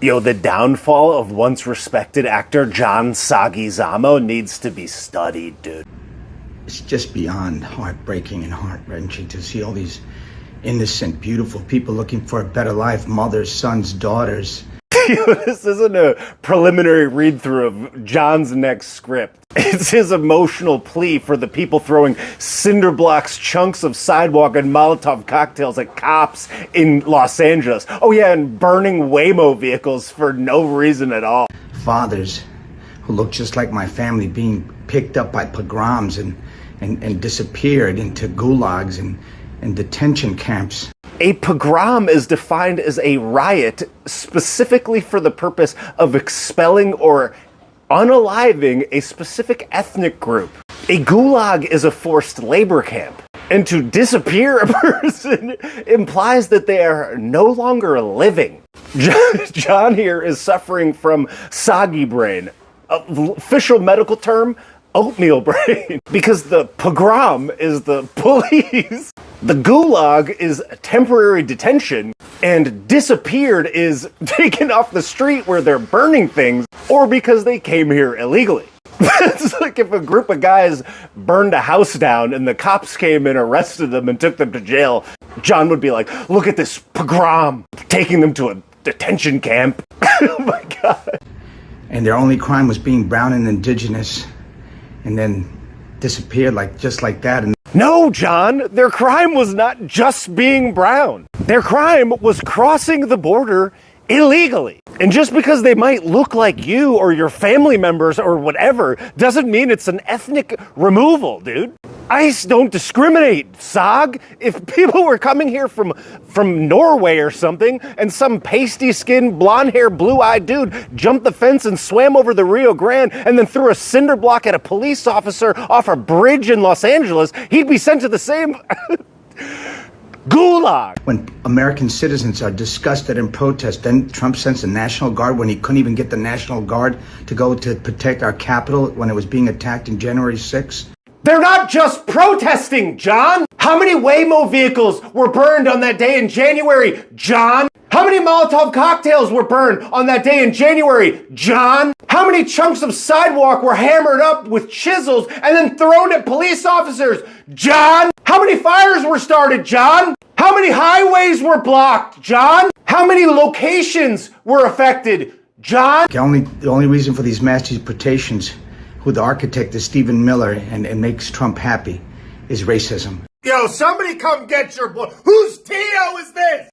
Yo, the downfall of once respected actor John Soggyzamo needs to be studied, dude. It's just beyond heartbreaking and heart-wrenching to see all these innocent, beautiful people looking for a better life, mothers, sons, daughters. This isn't a preliminary read-through of John's next script. It's his emotional plea for the people throwing cinder blocks, chunks of sidewalk, and Molotov cocktails at cops in Los Angeles. Oh yeah, and burning Waymo vehicles for no reason at all. Fathers who look just like my family being picked up by pogroms and disappeared into gulags and detention camps. A pogrom is defined as a riot specifically for the purpose of expelling or unaliving a specific ethnic group. A gulag is a forced labor camp. And to disappear a person implies that they are no longer living. John here is suffering from soggy brain, official medical term, Oatmealbrain, because the pogrom is the police, the gulag is temporary detention, and disappeared is taken off the street where they're burning things, or because they came here illegally. It's like if a group of guys burned a house down and the cops came and arrested them and took them to jail. John would be like, look at this pogrom, taking them to a detention camp. Oh my God. And their only crime was being brown and indigenous, and then disappeared just like that. And no, John, their crime was not just being brown. Their crime was crossing the border illegally. And just because they might look like you or your family members or whatever doesn't mean it's an ethnic removal, dude. ICE don't discriminate, Sog. If people were coming here from Norway or something and some pasty-skinned, blonde-haired, blue-eyed dude jumped the fence and swam over the Rio Grande and then threw a cinder block at a police officer off a bridge in Los Angeles, he'd be sent to the same gulag. When American citizens are disgusted and protest, then Trump sends the National Guard when he couldn't even get the National Guard to go to protect our Capitol when it was being attacked in January 6th. They're not just protesting, John! How many Waymo vehicles were burned on that day in January, John? How many Molotov cocktails were burned on that day in January, John? How many chunks of sidewalk were hammered up with chisels and then thrown at police officers, John? How many fires were started, John? How many highways were blocked, John? How many locations were affected, John? The only reason for these mass deportations, who the architect is Stephen Miller and makes Trump happy, is racism. Yo, somebody come get your boy. Whose Tio is this?